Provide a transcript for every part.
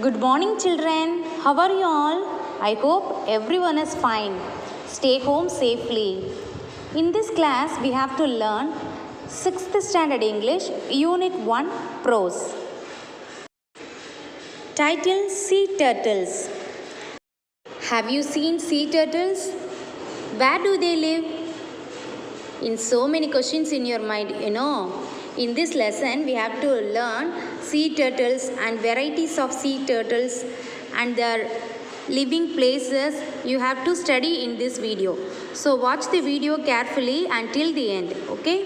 Good morning, children. How are you all? I hope everyone is fine. Stay home safely. In this class, we have to learn 6th Standard English, Unit 1, Prose. Title: Sea Turtles. Have you seen sea turtles? Where do they live? In so many questions in your mind, In this lesson, we have to learn sea turtles and varieties of sea turtles and their living places. You have to study in this video. So watch the video carefully until the end, okay?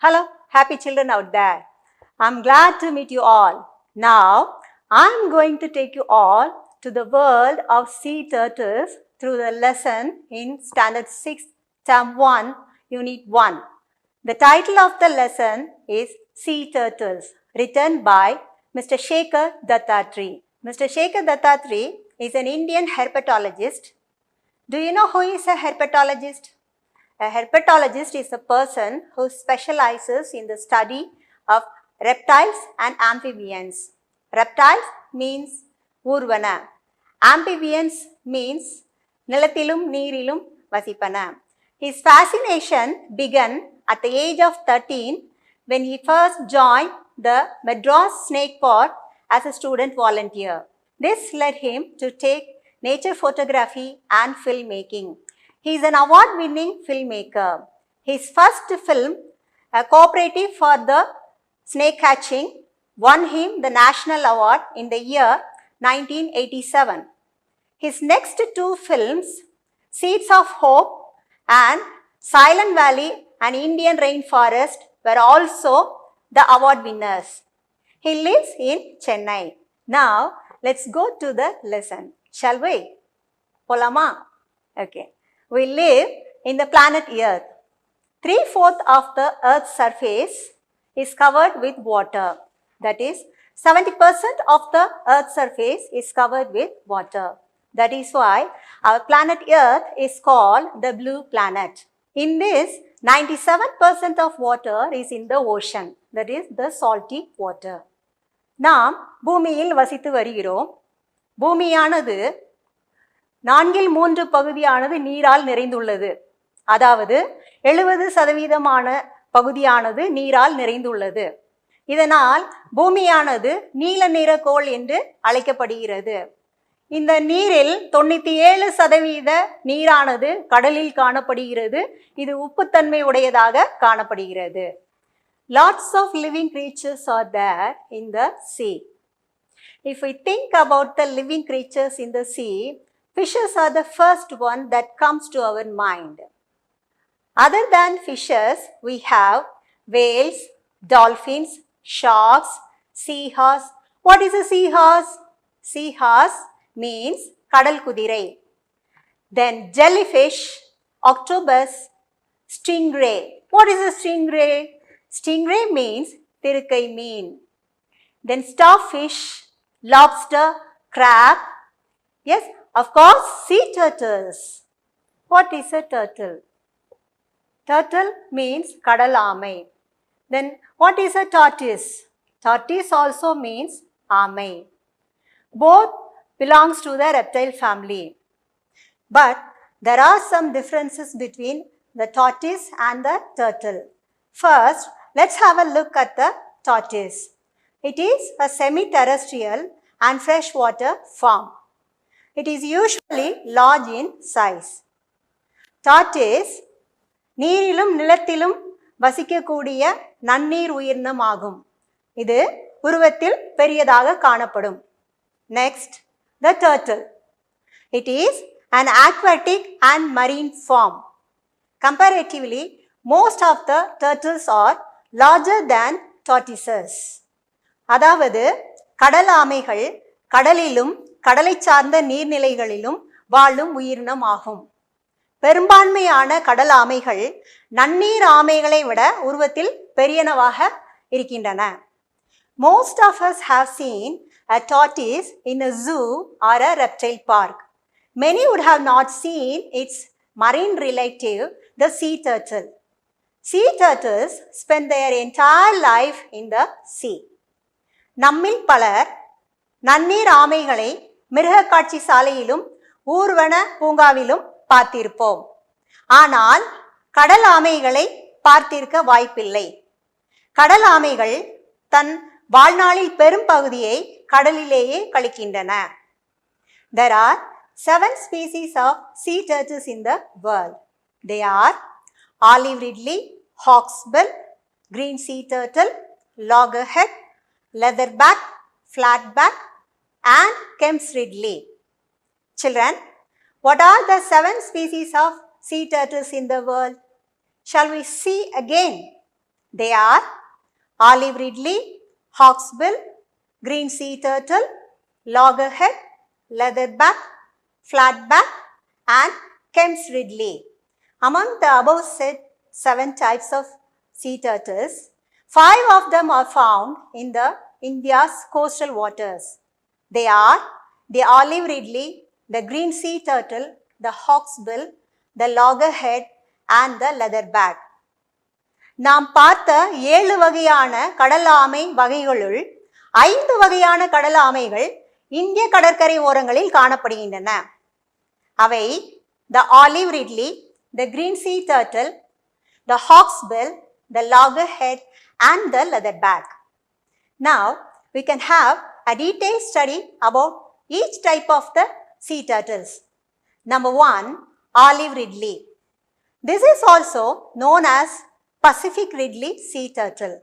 Hello, happy children out there. I'm glad to meet you all. Now, I'm going to take you all to the world of sea turtles through the lesson in Standard 6, Term 1, Unit 1. The title of the lesson is Sea Turtles, written by Mr. Shekhar Dattatri. Mr. Shekhar Dattatri is an Indian herpetologist. Do you know who is a herpetologist? A herpetologist is a person who specializes in the study of reptiles and amphibians. Reptiles means urvana. Amphibians means nilathilum neerilum vasipana. His fascination began at the age of 13 when he first joined the Madras Snake Park as a student volunteer. This led him to take nature photography and filmmaking. He is an award-winning filmmaker. His first film, A Cooperative for the Snake Catching, won him the National Award in the year 1987. His next two films, Seeds of Hope and Silent Valley and Indian Rainforest, were also the award winners. He lives in Chennai. Now, let's go to the lesson. Shall we? Polama? Okay. We live in the planet Earth. 3/4 of the Earth's surface is covered with water. That is, 70% of the Earth's surface is covered with water. That is why our planet Earth is called the blue planet. In this, 97% of water is in the ocean. That is the salty water. நாம் பூமியில் வசித்து வருகிறோம். பூமியானது 4/3 பகுதியானது நீரால் நிறைந்துள்ளது. அதாவது 70% பகுதியானது நீரால் நிறைந்துள்ளது. இதனால் பூமியானது நீல நிற கோள் என்று அழைக்கப்படுகிறது. இந்த நீரில் 97% நீரானது கடலில் காணப்படுகிறது. இது உப்புத்தன்மை உடையதாக காணப்படுகிறது. Lots of living creatures are there in the sea. If we think about the living creatures in the sea, fishes are the first one that comes to our mind. Other than fishes, we have whales, dolphins, sharks, seahorse. What is a seahorse? Seahorse means kadal kudirai. Then jellyfish, octopus, stingray. What is a stingray? Stingray means thirukai meen. Then starfish, lobster, crab. Yes, of course, sea turtles. What is a turtle? Turtle means kadal amai. Then what is a tortoise? Tortoise also means amai. Both belongs to the reptile family. But there are some differences between the tortoise and the turtle. First, let's have a look at the tortoise. It is a semi-terrestrial and freshwater form. It is usually large in size. Tortoise நீரிலும் நிலத்திலும் வசிக்கக்கூடிய நன்னீர் உயிரினம் ஆகும். இது உருவத்தில் பெரியதாக காணப்படும். Next, the turtle. It is an aquatic and marine form. Comparatively, most of the turtles are larger than tortoises. அதாவது கடல் ஆமைகள் கடலிலும் கடலை சார்ந்த நீர்நிலைகளிலும் வாழும் உயிரினம் ஆகும். பெரும்பான்மையான கடல் ஆமைகள் நன்னீர் ஆமைகளை விட உருவத்தில் பெரியனவாக இருக்கின்றன. Most of us have seen a tortoise in a zoo or a reptile park. Many would have not seen its marine relative, the sea turtle. Sea turtles spend their entire life in the sea. நம்மில் பலர் நன்னீர் ஆமைகளை மிருகக்காட்சி சாலையிலும் ஊர்வன பூங்காவிலும் பார்த்திருப்போம். ஆனால் கடல் ஆமைகளை பார்த்திருக்க வாய்ப்பில்லை. கடல் ஆமைகள் தன் வாழ்நாளில் பெரும் பகுதியை கடலிலேயே கழிக்கின்றன. There are 7 species of sea turtles in the world. They are olive ridley, hawksbill, green sea turtle, loggerhead, leatherback, flatback, and Kemp's ridley. Children, what are the 7 species of sea turtles in the world? Shall we see again? They are olive ridley, hawksbill, green sea turtle, loggerhead, leatherback, flatback, and Kemp's ridley. Among the above said 7 types of sea turtles, 5 of them are found in the India's coastal waters. They are the olive ridley, the green sea turtle, the hawksbill, the loggerhead, and the leatherback. நாம் பார்த்த 7 வகையான கடல் ஆமை வகைகளுள் 5 வகையான கடல் ஆமைகள் இந்திய கடற்கரை ஓரங்களில் காணப்படுகின்றன. அவை the olive ridley, the green sea turtle, the hawksbill, the loggerhead, and the leatherback. Now we can have a detailed study about each type of the sea turtles. Number 1, olive ridley. This is also known as Pacific ridley sea turtle.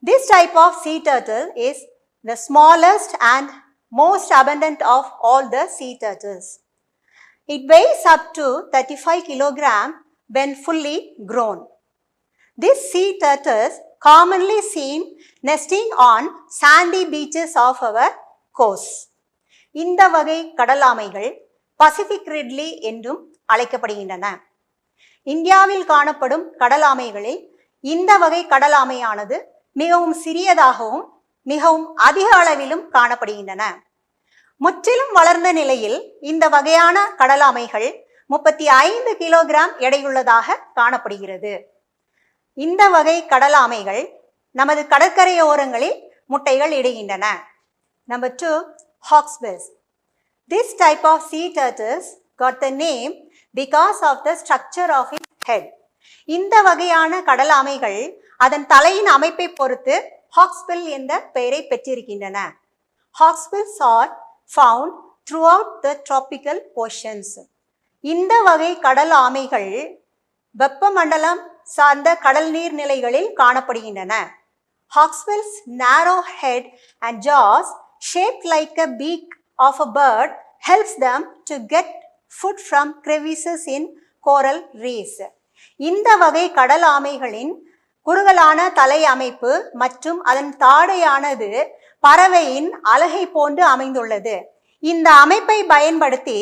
This type of sea turtle is the smallest and most abundant of all the sea turtles. It weighs up to 35 kilograms when fully grown. These sea turtles commonly seen nesting on sandy beaches of our coast. இந்த வகை கடலாமைகள் Pacific ridley என்றும் அழைக்கப்படுகின்றன. இந்தியாவில் காணப்படும் கடலாமைகளில் இந்த வகை கடலாமையானது மிகவும் சிறியதாகவும் மிகவும் அதிக அளவிலும் காணப்படுகின்றன. முற்றிலும் வளர்ந்த நிலையில் இந்த வகையான கடலாமைகள் 35 கிலோகிராம் எடையுள்ளதாக காணப்படுகிறது. இந்த வகை கடலாமைகள் நமது கடற்கரையோரங்களில் முட்டைகள் இடுகின்றன. Number 2, hawksbills. This type of sea turtles got the name because of the structure of its head. இந்த வகையான கடலாமைகள் அதன் தலையின் அமைப்பை பொறுத்து hawksbill என்ற பெயரை பெற்றிருக்கின்றன. Hawksbills are found throughout the tropical oceans. இந்த வகை கடல் ஆமைகள் வெப்பமண்டலம் சார்ந்த கடல் நீர் நிலைகளில் காணப்படுகின்றன. Hawksbills' narrow head and jaws shaped like a beak of a bird helps them to get food from crevices in coral reefs. இந்த வகை கடல் ஆமைகளின் குறுகலான தலை அமைப்பு மற்றும் அதன் தாடையானது பறவையின் அலகை போன்று அமைந்துள்ளது. இந்த அமைப்பை பயன்படுத்தி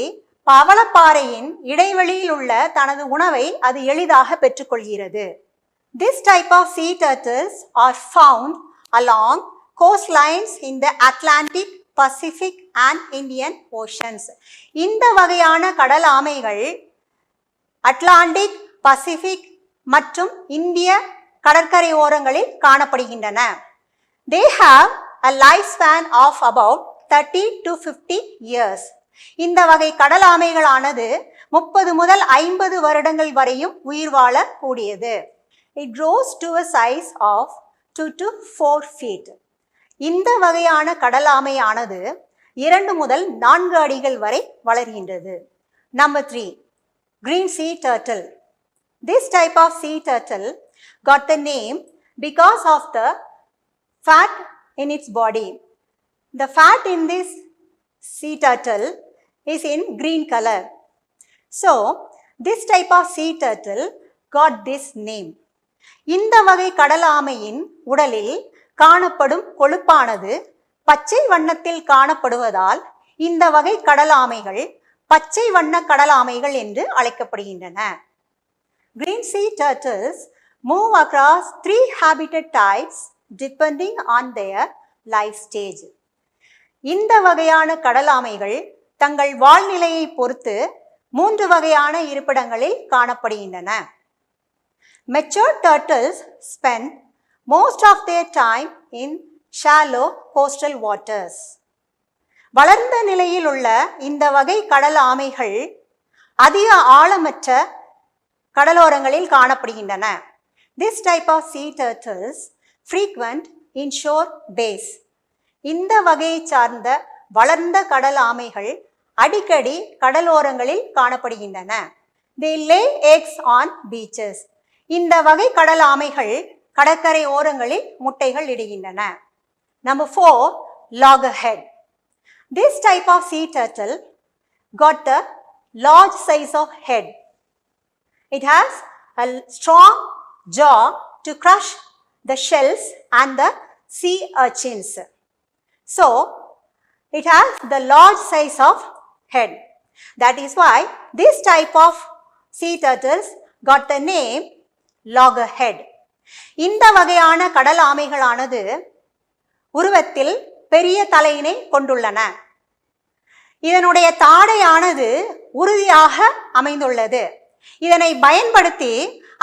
பவளப்பாறையின் இடைவெளியில் உள்ள தனது உணவை அது எளிதாக பெற்றுக்கொள்கிறது. This type of sea turtles are found along coastlines in the Atlantic, Pacific and Indian Oceans. இந்த வகையான கடல் ஆமைகள் அட்லாண்டிக், பசிபிக் மற்றும் இந்திய கடற்கரை ஓரங்களில் காணப்படுகின்றன. They have a lifespan of about 30 to 50 years. இந்த வகை கடல் ஆமைகளானது 30 முதல் 50 வருடங்கள் வரையும் உயிர் வாழ கூடியது. It grows to a size of 2 to 4 feet. இந்த வகையான கடல் ஆமையானது 2 முதல் 4 அடிகள் வரை வளர்கின்றது. Number 3, green sea turtle. This type of sea turtle got the name because of the fat in its body. The fat in this sea turtle is in green color. So, this type of sea turtle got this name. இந்த வகை கடல் ஆமையின் உடலில் காணப்படும் கொழுப்பானது பச்சை வண்ணத்தில் காணப்படுவதால் இந்த வகை கடல் ஆமைகள் பச்சை வண்ண கடல் ஆமைகள் என்று அழைக்கப்படுகின்றன. Green sea turtles move across 3 habitat types depending on their life stage. இந்த வகையான கடல் ஆமைகள் தங்கள் வாழ்நிலையை பொறுத்து 3 வகையான இருப்பிடங்களில் காணப்படுகின்றன. Mature turtles spend most of their time in shallow coastal waters. வளர்ந்த நிலையில் உள்ள இந்த வகை கடல் ஆமைகள் அதிக ஆழமற்ற கடலோரங்களில் காணப்படுகின்றன. This type of sea turtles frequent inshore bays. இந்த வகையை சார்ந்த வளர்ந்த கடல் ஆமைகள் அடிக்கடி கடலோரங்களில் காணப்படுகின்றன. They lay eggs on beaches. இந்த வகை கடல் ஆமைகள் கடற்கரை ஓரங்களில் முட்டைகள் இடுகின்றன. Number 4, loggerhead. This type of sea turtle got a large size of head. It has a strong jaw to crush the shells and the sea urchins. So, it has the large size of head. That is why this type of sea turtles got the name loggerhead. இந்த வகையான கடல் ஆமைகளானது உருவத்தில் பெரிய தலையினை கொண்டுள்ளன. இதனுடைய தாடையானது உறுதியாக அமைந்துள்ளது. இதனை பயன்படுத்தி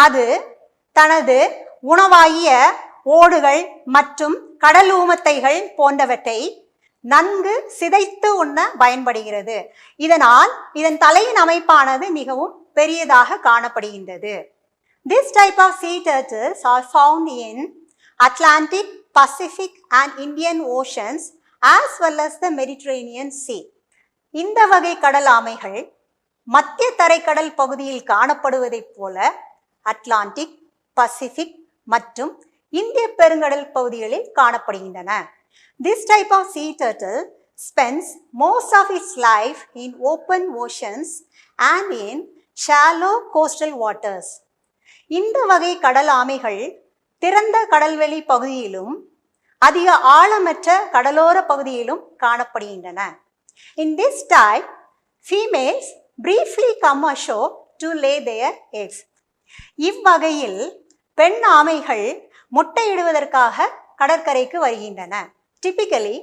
அது தனது உணவாகிய ஓடுகள் மற்றும் கடல் ஊமத்தைகள் போன்றவற்றை நன்கு சிதைத்து உண்ண பயன்படுகிறது. இதனால் இதன் தலையின் அமைப்பானது மிகவும் பெரியதாக காணப்படுகின்றது. This type of sea turtles are found in Atlantic, Pacific and Indian Oceans as well as the Mediterranean Sea. இந்த வகை கடல் ஆமைகள் மத்திய தரைக்கடல் பகுதியில் காணப்படுவதைப் போல அட்லாண்டிக், பசிபிக் மற்றும் இந்திய பெருங்கடல் பகுதிகளில் காணப்படுகின்றன. This type of sea turtle spends most of its life in open oceans and in shallow coastal waters. இந்த வகை கடல் ஆமைகள் திறந்த கடல்வெளி பகுதியிலும் அதிக ஆழமற்ற கடலோர பகுதியிலும் காணப்படுகின்றன. In this type, females briefly come ashore to lay their eggs. இவ்வகையில் பெண் ஆமைகள் முட்டையிடுவதற்காக கடற்கரைக்கு வருகின்றன. Typically,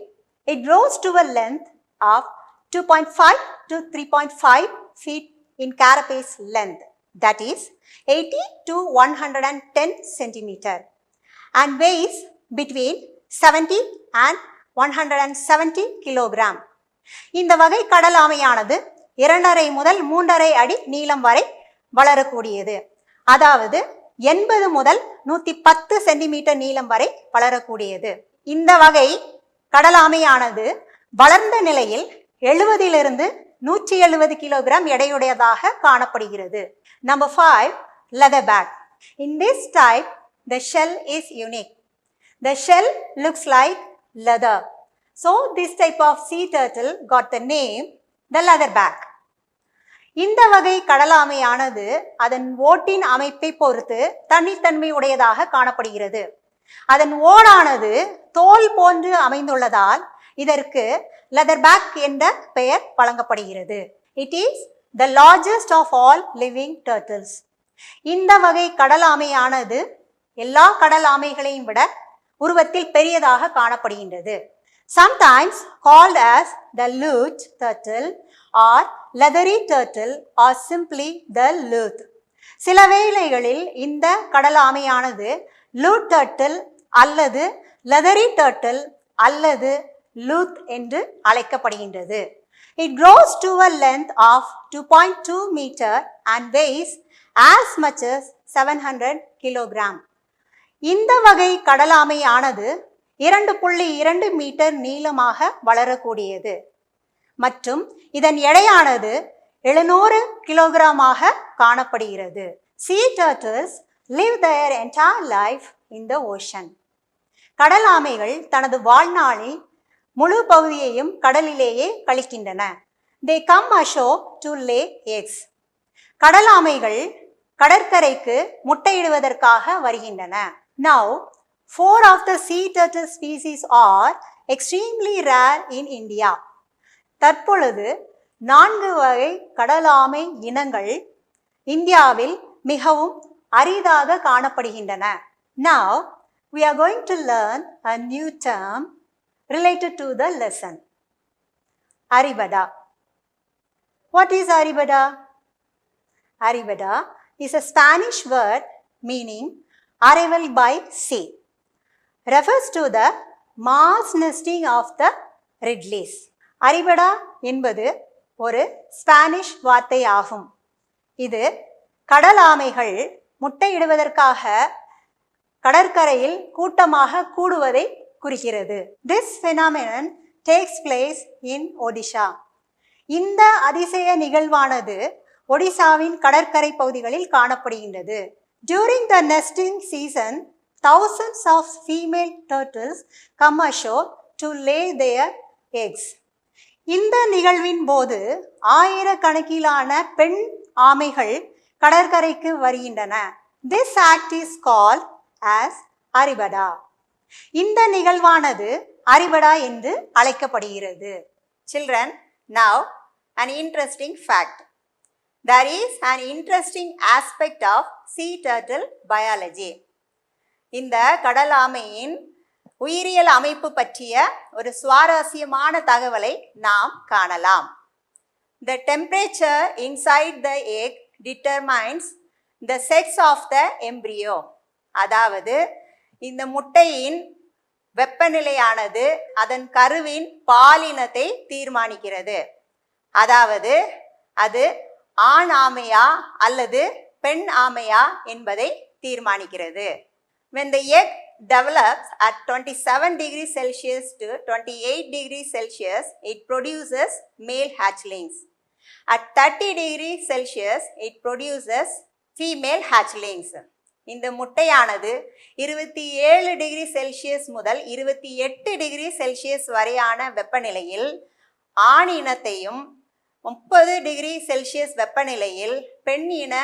it grows to a length of 2.5 to 3.5 feet in carapace length, that is 80 to 110 centimeter, and weighs between 70 and 170 kilogram. இந்த வகை கடல் ஆமையானது 2.5 முதல் 3.5 அடி நீளம் வரை வளரக்கூடியது. அதாவது 80 முதல் 110 சென்டிமீட்டர் நீளம் வரை வளரக்கூடியது. இந்த வகை கடல் ஆமையானது வளர்ந்த நிலையில் 70 to 170 கிலோகிராம் எடையுடையதாக காணப்படுகிறது. Number 5, leatherback. In this type, the shell is unique. The shell looks like leather. So, this type of sea turtle got the name the leatherback. இந்த வகை கடலாமையானது அதன் ஓட்டின் அமைப்பை பொறுத்து தனித்தன்மை உடையதாக காணப்படுகிறது. அதன் ஓடானது தோல் போன்று அமைந்துள்ளதால் இதற்கு leatherback என்ற பெயர் வழங்கப்படுகிறது. It is the largest of all living turtles. இந்த வகை கடல் ஆமையானது எல்லா கடல் ஆமைகளையும் விட உருவத்தில் பெரியதாக காணப்படுகின்றது. Sometimes called as the luth turtle or leathery turtle or simply the luth. சில வேளைகளில் இந்த கடல் ஆமையானது luth turtle அல்லது leathery turtle அல்லது luth என்று அழைக்கப்படுகின்றது. It grows to a length of 2.2 meter and weighs as much as 700 kilogram. இந்த வகை கடலாமையானது 2.2 மீட்டர் நீளமாக வளரக்கூடியது மற்றும் இதன் எடையானது 700 கிலோகிராமாக காணப்படுகிறது. Sea turtles live their entire life in the ocean. கடல் ஆமைகள் தனது வாழ்நாளில் முழு பகுதியையும் கடலிலேயே கழிக்கின்றன. They come ashore to lay eggs. கடல் ஆமைகள் கடற்கரைக்கு முட்டையிடுவதற்காக வருகின்றன. Now, 4 of the sea turtle species are extremely rare in India. தற்பொழுது 4 வகை கடலாமை இனங்கள் இந்தியாவில் மிகவும் அரிதாக காணப்படுகின்றன. Now, we are going to learn a new term related to the lesson. Aribada. What is Aribada? Arribada is a Spanish word meaning arrival by sea. Refers to the mass nesting of the ridleys. Arribada என்பது ஒரு Spanish வார்த்தை ஆகும். இது கடல் ஆமைகள் முட்டையிடுவதற்காக கடற்கரையில் கூட்டமாக கூடுவதை குறிக்கிறது. This phenomenon takes place in Odisha. இந்த அதிசய நிகழ்வானது ஒடிசாவின் கடற்கரை பகுதிகளில் காணப்படுகின்றது. During the nesting season, thousands of female turtles come ashore to lay their eggs. இந்த நிகழ்வின் போது ஆயிரக்கணக்கிலான பெண் ஆமைகள் கடற்கரைக்கு வருகின்றன. This act is called as Arribada. இந்த நிகழ்வானது அரிபடா என்று அழைக்கப்படுகிறது. Children, now an interesting fact. There is an interesting aspect of sea turtle biology. இந்த கடல் ஆமையின் உயிரியல் அமைப்பு பற்றிய ஒரு சுவாரஸ்யமான தகவலை நாம் காணலாம். The temperature inside the egg determines the sex of the embryo. அதாவது இந்த முட்டையின் வெப்பநிலையானது அதன் கருவின் பாலினத்தை தீர்மானிக்கிறது. அதாவது அது ஆண் ஆமையா அல்லது பெண் ஆமையா என்பதை தீர்மானிக்கிறது. When the egg develops at 27 degrees Celsius to 28 degrees Celsius, it produces male hatchlings. At 30 degrees Celsius, it produces female hatchlings. இந்த முட்டையானது 27 டிகிரி செல்சியஸ் முதல் 28 டிகிரி செல்சியஸ் வரையான வெப்பநிலையில் ஆண் இனத்தையும் 30 டிகிரி செல்சியஸ் வெப்பநிலையில் பெண் இன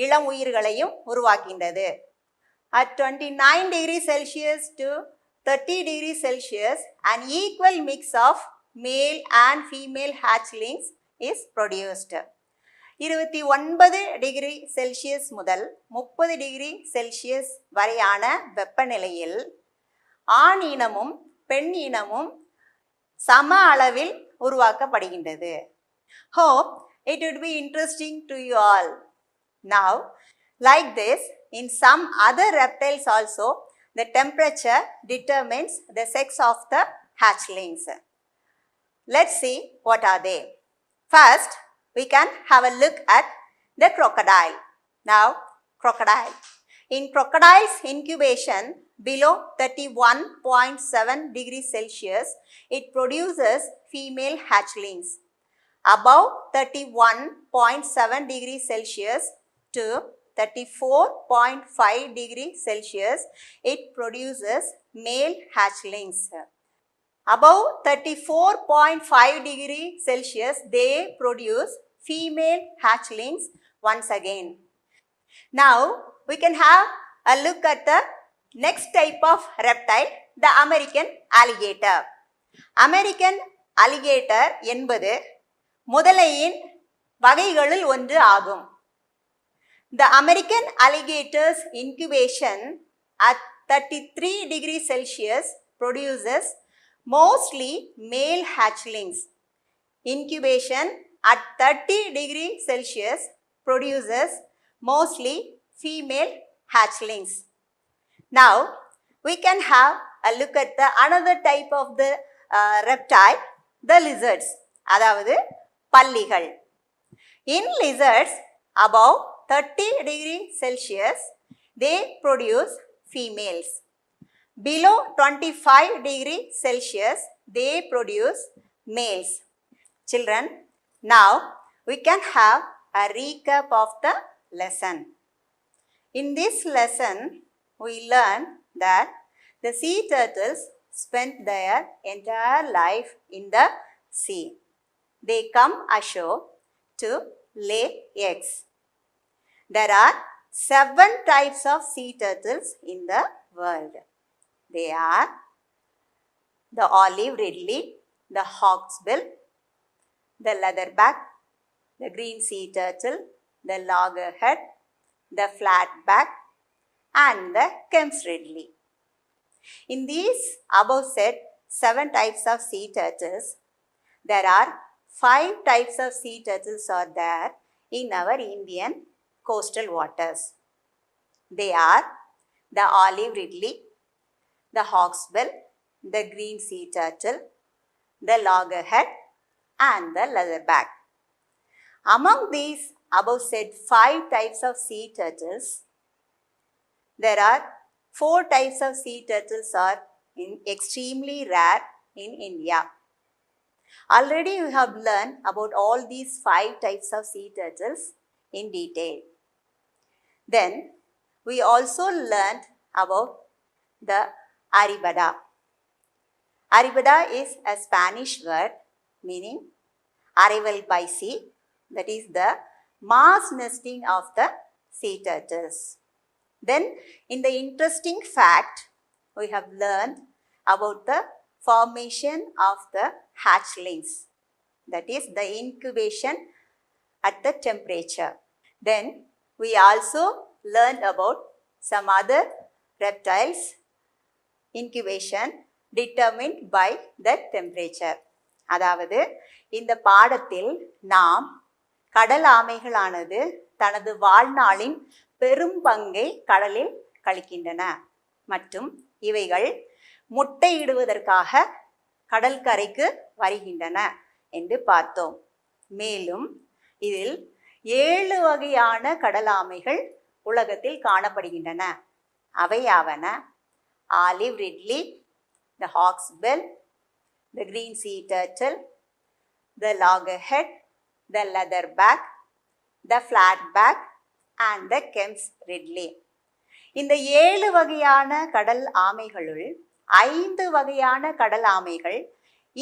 இளம் உயிர்களையும் உருவாக்கின்றது. At 29 degrees Celsius to 30 degrees Celsius, an equal mix of male and female hatchlings is produced. 29 degree Celsius முதல் 30 டிகிரி செல்சியஸ் வரையான வெப்பநிலையில் ஆண் இனமும் பெண் இனமும் சம அளவில் உருவாக்கப்படுகின்றது. Hope it would be interesting to you all. Now, like this, in some other reptiles also, the temperature determines the sex of the hatchlings. Let's see what are they. First, we can have a look at the crocodile. Now, crocodile. In crocodile's incubation below 31.7 degrees Celsius, it produces female hatchlings. Above 31.7 degrees Celsius to 34.5 degrees Celsius, it produces male hatchlings. Above 34.5 degrees Celsius, they produce female hatchlings once again. Now, we can have a look at the next type of reptile, the American alligator. American alligator என்பது முதலையின் வகைகளில் ஒன்று ஆகும். The American alligator's incubation at 33 degrees Celsius produces mostly male hatchlings. Incubation at 30 degrees Celsius produces mostly female hatchlings. Now, we can have a look at the another type of the reptile, the lizards. அதாவது பல்லிகள். In lizards, above 30 degrees Celsius, they produce females. Below 25 degrees Celsius, they produce males. Children, now we can have a recap of the lesson. In this lesson, we learn that the sea turtles spent their entire life in the sea. They come ashore to lay eggs. There are 7 types of sea turtles in the world. They are the olive ridley, the hawksbill, the leatherback, the green sea turtle, the loggerhead, the flatback, and the Kemp's ridley. In these above said 7 types of sea turtles, there are 5 types of sea turtles are there in our Indian coastal waters. They are the olive ridley, the hawksbill, the green sea turtle, the loggerhead, and the leatherback. Among these above said 5 types of sea turtles, there are 4 types of sea turtles are extremely rare in India. Already we have learned about all these 5 types of sea turtles in detail. Then we also learned about the arribada. Arribada is a Spanish word meaning arrival by sea, that is the mass nesting of the sea turtles. Then in the interesting fact, we have learned about the formation of the hatchlings, that is the incubation at the temperature. Then we also learned about some other reptiles incubation determined by the temperature. அதாவது இந்த பாடத்தில் நாம் கடல் ஆமைகளானது தனது வாழ்நாளின் பெரும் பங்கை கடலில் கழிக்கின்றன மற்றும் இவைகள் முட்டையிடுவதற்காக கடற்கரைக்கு வருகின்றன என்று பார்த்தோம். மேலும் இதில் 7 வகையான கடல் ஆமைகள் உலகத்தில் காணப்படுகின்றன. அவையாவன olive ridley, the hawksbill, the green sea turtle, the loggerhead, the leatherback, the flatback and the Kemp's ridley. இந்த 7 வகையான கடல் ஆமைகளுள் 5 வகையான கடல் ஆமைகள்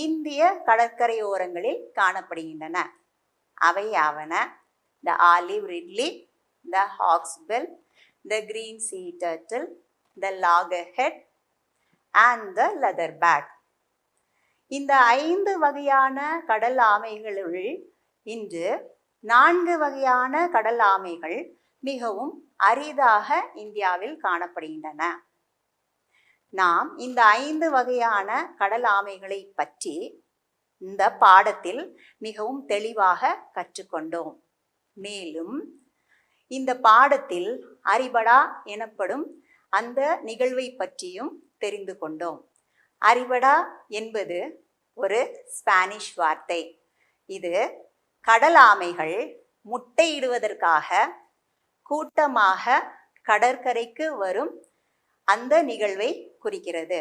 இந்திய கடற்கரையோரங்களில் காணப்படுகின்றன. அவையாவன the olive ridley, the hawksbill, the green sea turtle, the loggerhead and the leatherback. இந்த 5 வகையான கடல் ஆமைகளுள் இன்று 4 வகையான கடல் ஆமைகள் மிகவும் அரிதாக இந்தியாவில் காணப்படுகின்றன. நாம் இந்த 5 வகையான கடல் ஆமைகளை பற்றி இந்த பாடத்தில் மிகவும் தெளிவாக கற்றுக்கொண்டோம். மேலும் இந்த பாடத்தில் அறிபடா எனப்படும் அந்த நிகழ்வை பற்றியும் தெரிந்து கொண்டோம். அறிபடா என்பது ஒரு ஸ்பானிஷ் வார்த்தை. இது கடல் ஆமைகள் முட்டையிடுவதற்காக கூட்டமாக கடற்கரைக்கு வரும் அந்த நிகழ்வை குறிக்கிறது.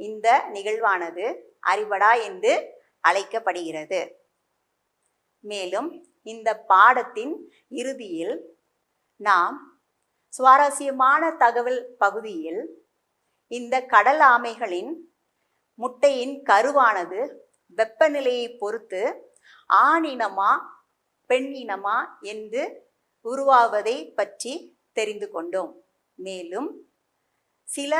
இந்த நிகழ்வானது அறிபடா என்று அழைக்கப்படுகிறது. மேலும் இந்த பாடத்தின் இறுதியில் நாம் சுவாரஸ்யமான தகவல் பகுதியில் இந்த கடல் ஆமைகளின் முட்டையின் கருவானது வெப்பநிலையை பொறுத்து ஆணினமா பெண்ணினமா என்று உருவாவதை பற்றி தெரிந்து கொண்டோம். மேலும் சில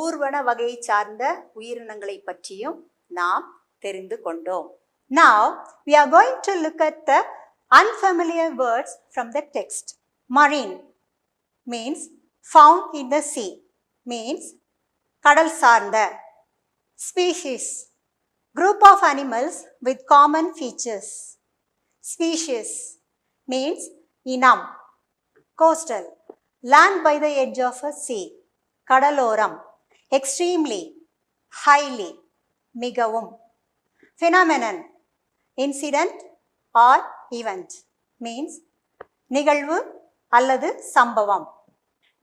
ஊர்வன வகையை சார்ந்த உயிரினங்களை பற்றியும் நாம் தெரிந்து கொண்டோம். Now we are going to look at the unfamiliar words from the text. Marine means found in the sea, means கடல் சார்ந்த. Species, group of animals with common features. Species means இனம். Coastal, land by the edge of a sea. கடலோரம். Extremely, highly, மிகவும். Phenomenon, incident or event, means நிகழ்வு அல்லது சம்பவம்.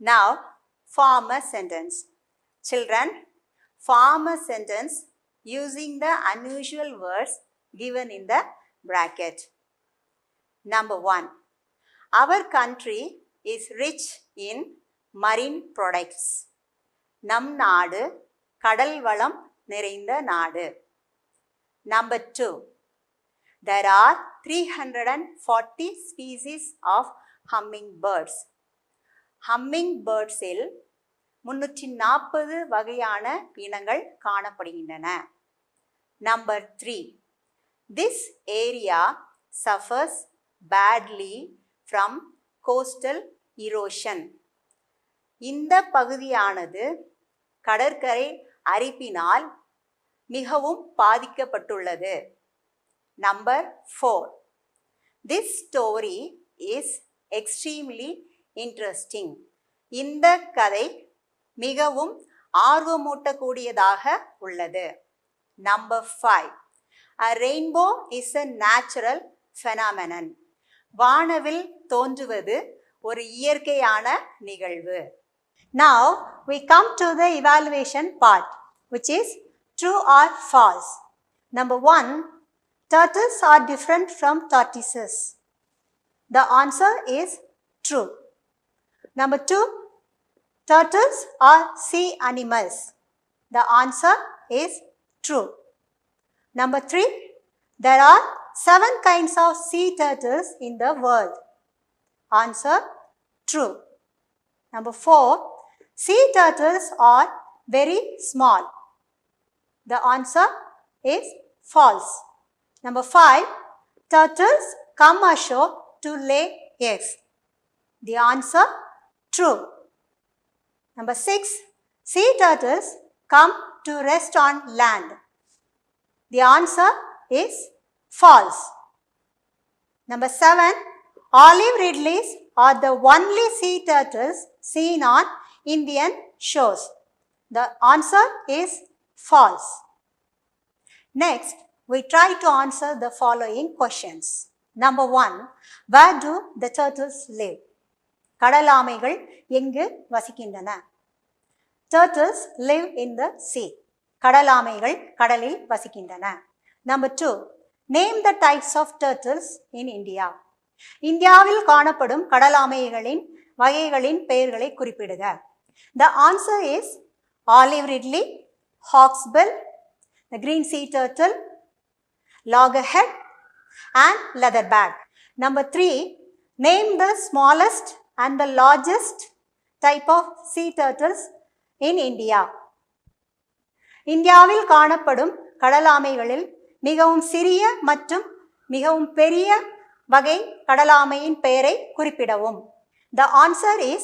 Now form a sentence. Children, form a sentence using the unusual words given in the bracket. Number 1. Our country is rich in marine products. நம் நாடு கடல் வளம் நிறைந்த நாடு. Number 2. There are 340 species of hummingbirds. Hummingbirds-இல் 340 வகையான இனங்கள் காணப்படுகின்றன. Number 3. This area suffers badly from coastal erosion. இந்த பகுதியானது கடற்கரை அரிப்பினால் மிகவும் பாதிக்கப்பட்டுள்ளது. Number 4. This story is extremely interesting. இந்த கதை மிகவும் ஆர்வமூட்டக்கூடியதாக உள்ளது. Number 5. A rainbow is a natural phenomenon. வானவில் தோன்றுவது ஒரு இயற்கையான நிகழ்வு. Now we come to the evaluation part, which is true or false. Number 1, turtles are different from tortoises. The answer is true. Number 2, turtles are sea animals. The answer is true. Number 3, there are 7 kinds of sea turtles in the world. Answer, true. Number 4, sea turtles are very small. The answer is false. Number 5, turtles come ashore to lay eggs. The answer, true. Number 6, sea turtles come to rest on land. The answer is false. Number 7, olive ridleys are the only sea turtles seen on Indian shores. The answer is false. Next, we try to answer the following questions. Number 1, where do the turtles live? கடலாமைகள் எங்கு வசிக்கின்றன? Turtles live in the sea. கடலாமைகள் கடலில் வசிக்கின்றன. Number 2, name the types of turtles in India. இந்தியாவில் காணப்படும் கடலாமைகளின் வகைகளின் பெயர்களை குறிப்பிடுக. The answer is olive ridley, hawksbill, the green sea turtle, loggerhead and leatherback. Number 3, name the smallest and the largest type of sea turtles in India. இந்தியாவில் காணப்படும் கடலாமைகளில் மிகவும் சிறிய மற்றும் மிகவும் பெரிய வகை கடலாமையின் பெயரை குறிப்பிடவும். The answer is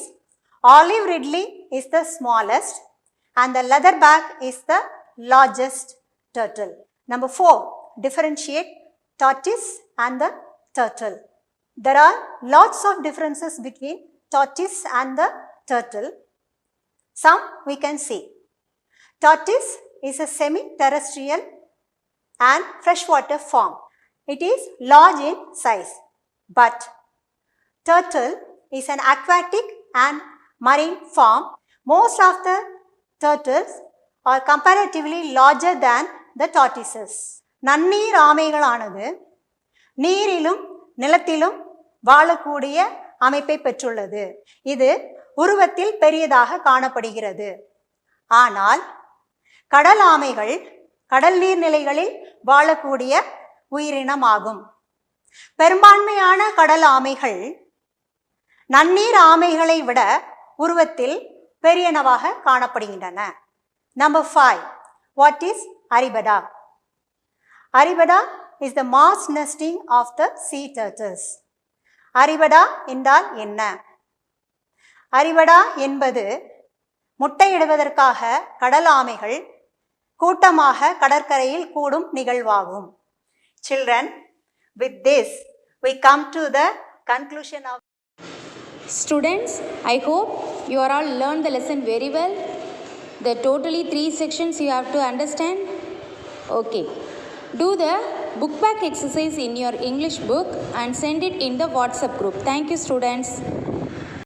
olive ridley is the smallest and the leatherback is the largest turtle. Number 4, differentiate tortoise and the turtle. There are lots of differences between tortoise and the turtle. Some we can see. Tortoise is a semi-terrestrial and freshwater form. It is large in size, but turtle is an aquatic and marine form. Most of the turtles are comparatively larger than the tortoises. நன்னீர் ஆமைகளானது நீரிலும் நிலத்திலும் வாழக்கூடிய அமைப்பை பெற்றுள்ளது. இது உருவத்தில் பெரியதாக காணப்படுகிறது. ஆனால் கடல் ஆமைகள் கடல் நீர்நிலைகளில் வாழக்கூடிய உயிரினமாகும். பெரும்பான்மையான கடல் ஆமைகள் நன்னீர் ஆமைகளை விட உருவத்தில் பெரியனவாக காணப்படுகின்றன. Number 5, what is Aribada? Aribada is the mass nesting of the sea turtles. Aribada என்றால் என்ன? Aribada என்பது முட்டையிடுவதற்காக கடல் ஆமைகள் கூட்டமாக கடற்கரையில் கூடும் நிகழ்வாகும். Children, with this we come to the conclusion of. Students, I hope you are all learned the lesson very well. The totally 3 sections you have to understand. Okay. Do the book back exercise in your English book and send it in the WhatsApp group. Thank you, students.